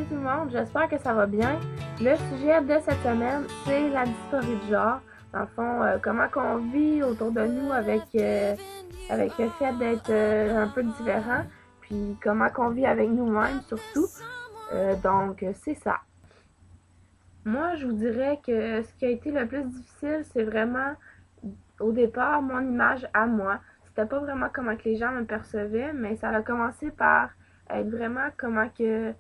tout le monde, j'espère que ça va bien. Le sujet de cette semaine, c'est la dysphorie de genre. Dans le fond, comment qu'on vit autour de nous avec le fait d'être un peu différent, puis comment qu'on vit avec nous-mêmes surtout. Donc, c'est ça. Moi, je vous dirais que ce qui a été le plus difficile, c'est vraiment, au départ, mon image à moi. C'était pas vraiment comment que les gens me percevaient, mais ça a commencé par être vraiment comment que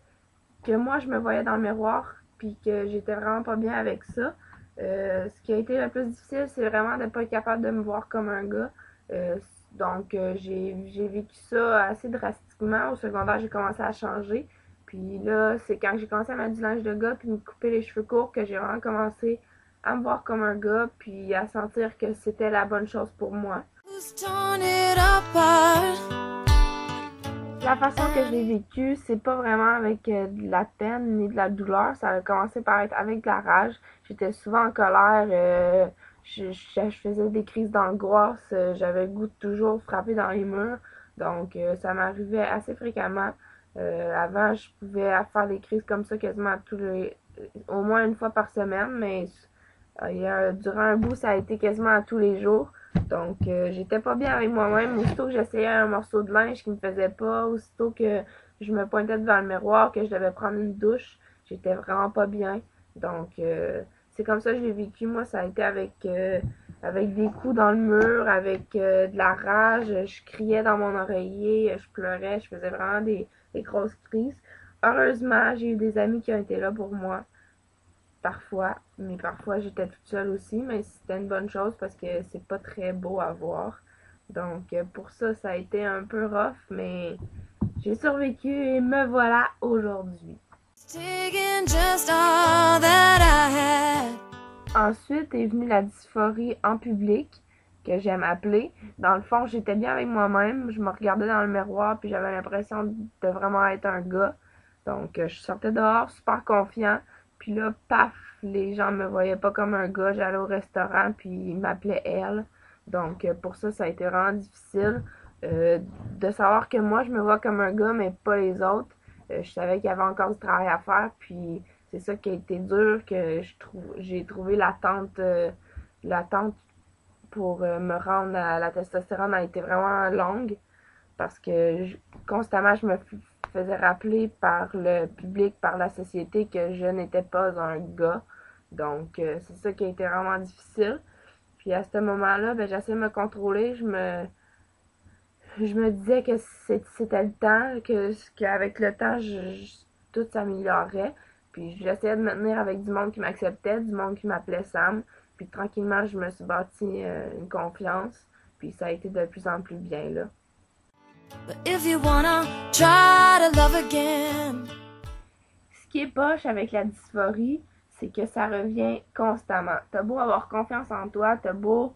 moi je me voyais dans le miroir, puis que j'étais vraiment pas bien avec ça. Ce qui a été le plus difficile, c'est vraiment de pas être capable de me voir comme un gars. J'ai vécu ça assez drastiquement. Au secondaire, j'ai commencé à changer. Puis là, c'est quand j'ai commencé à mettre du linge de gars puis me couper les cheveux courts que j'ai vraiment commencé à me voir comme un gars puis à sentir que c'était la bonne chose pour moi. La façon que je l'ai vécu, c'est pas vraiment avec de la peine ni de la douleur. Ça a commencé par être avec de la rage. J'étais souvent en colère. Je faisais des crises d'angoisse. J'avais le goût de toujours frapper dans les murs. Donc, ça m'arrivait assez fréquemment. Avant, je pouvais faire des crises comme ça quasiment au moins une fois par semaine. Mais durant un bout, ça a été quasiment à tous les jours. Donc, j'étais pas bien avec moi-même. Aussitôt que j'essayais un morceau de linge qui me faisait pas, aussitôt que je me pointais devant le miroir, que je devais prendre une douche, j'étais vraiment pas bien. Donc, c'est comme ça que je l'ai vécu. Moi, ça a été avec des coups dans le mur, avec de la rage. Je criais dans mon oreiller, je pleurais, je faisais vraiment des grosses crises. Heureusement, j'ai eu des amis qui ont été là pour moi. Parfois, mais parfois j'étais toute seule aussi, mais c'était une bonne chose parce que c'est pas très beau à voir. Donc pour ça, ça a été un peu rough, mais j'ai survécu et me voilà aujourd'hui. Ensuite est venue la dysphorie en public, que j'aime appeler. Dans le fond, j'étais bien avec moi-même, je me regardais dans le miroir puis j'avais l'impression de vraiment être un gars. Donc je sortais dehors super confiant. Puis là, paf, les gens me voyaient pas comme un gars. J'allais au restaurant, puis ils m'appelaient elle. Donc, pour ça, ça a été vraiment difficile de savoir que moi, je me vois comme un gars, mais pas les autres. Je savais qu'il y avait encore du travail à faire, puis c'est ça qui a été dur, que j'ai trouvé l'attente pour me rendre à la testostérone a été vraiment longue, parce que constamment, je me faisais rappeler par le public, par la société, que je n'étais pas un gars. Donc, c'est ça qui a été vraiment difficile. Puis à ce moment-là, ben, j'essayais de me contrôler. Je me disais que c'était le temps, qu'avec le temps, tout s'améliorerait. Puis j'essayais de me tenir avec du monde qui m'acceptait, du monde qui m'appelait Sam. Puis tranquillement, je me suis bâti une confiance. Puis ça a été de plus en plus bien, là. Ce qui est poche avec la dysphorie, c'est que ça revient constamment. T'as beau avoir confiance en toi, t'as beau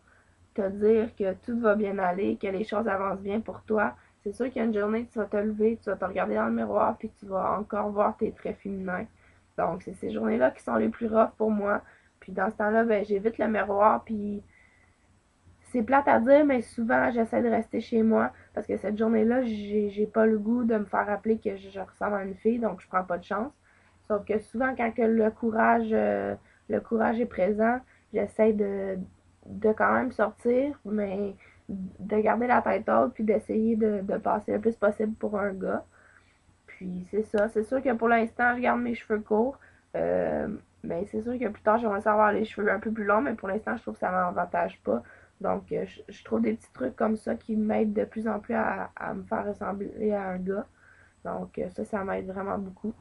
te dire que tout va bien aller, que les choses avancent bien pour toi. C'est sûr qu'il y a une journée, tu vas te lever, tu vas te regarder dans le miroir, puis tu vas encore voir tes traits féminins. Donc, c'est ces journées-là qui sont les plus rough pour moi. Puis dans ce temps-là, ben, j'évite le miroir, puis c'est plate à dire, mais souvent, j'essaie de rester chez moi parce que cette journée-là, j'ai pas le goût de me faire rappeler que je ressemble à une fille, donc je prends pas de chance. Sauf que souvent, quand que le courage est présent, j'essaie de quand même sortir, mais de garder la tête haute puis d'essayer de passer le plus possible pour un gars. Puis c'est ça. C'est sûr que pour l'instant, je garde mes cheveux courts. Mais c'est sûr que plus tard, j'aimerais avoir les cheveux un peu plus longs, mais pour l'instant, je trouve que ça m'avantage pas. Donc, je trouve des petits trucs comme ça qui m'aident de plus en plus à me faire ressembler à un gars. Donc, ça m'aide vraiment beaucoup.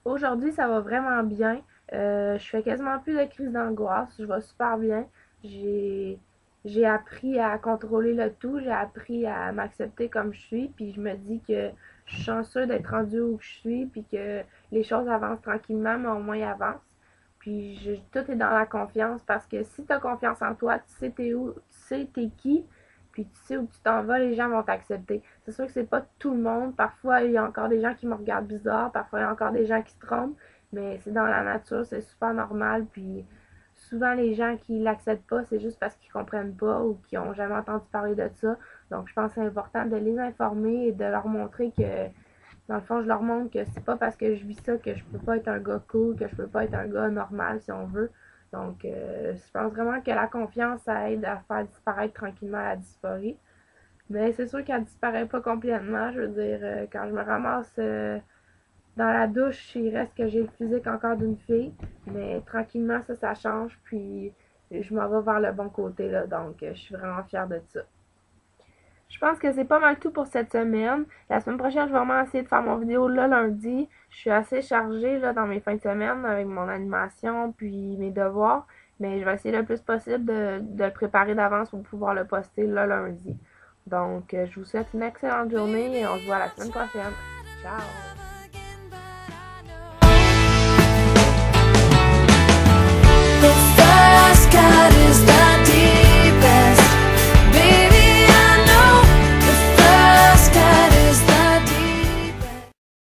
Aujourd'hui, ça va vraiment bien. Je fais quasiment plus de crise d'angoisse. Je vais super bien. J'ai j'ai appris à contrôler le tout. J'ai appris à m'accepter comme je suis. Puis je me dis que je suis chanceuse d'être rendue où je suis. Puis que les choses avancent tranquillement, mais au moins elles avancent. Puis tout est dans la confiance. Parce que si tu as confiance en toi, tu sais t'es où, tu sais t'es qui. Puis tu sais où tu t'en vas, les gens vont t'accepter. C'est sûr que c'est pas tout le monde. Parfois, il y a encore des gens qui me regardent bizarre. Parfois, il y a encore des gens qui se trompent. Mais c'est dans la nature, c'est super normal. Puis souvent, les gens qui l'acceptent pas, c'est juste parce qu'ils comprennent pas ou qu'ils ont jamais entendu parler de ça. Donc, je pense que c'est important de les informer et de leur montrer Dans le fond, je leur montre que c'est pas parce que je vis ça que je peux pas être un gars cool, que je peux pas être un gars normal si on veut. Donc, je pense vraiment que la confiance, ça aide à faire disparaître tranquillement la dysphorie. Mais c'est sûr qu'elle disparaît pas complètement. Je veux dire, quand je me ramasse dans la douche, il reste que j'ai le physique encore d'une fille. Mais tranquillement, ça change. Puis, je m'en vais vers le bon côté, là. Donc, je suis vraiment fière de ça. Je pense que c'est pas mal tout pour cette semaine. La semaine prochaine, je vais vraiment essayer de faire mon vidéo là lundi. Je suis assez chargée là, dans mes fins de semaine avec mon animation puis mes devoirs. Mais je vais essayer le plus possible de le préparer d'avance pour pouvoir le poster là lundi. Donc, je vous souhaite une excellente journée et on se voit la semaine prochaine. Ciao!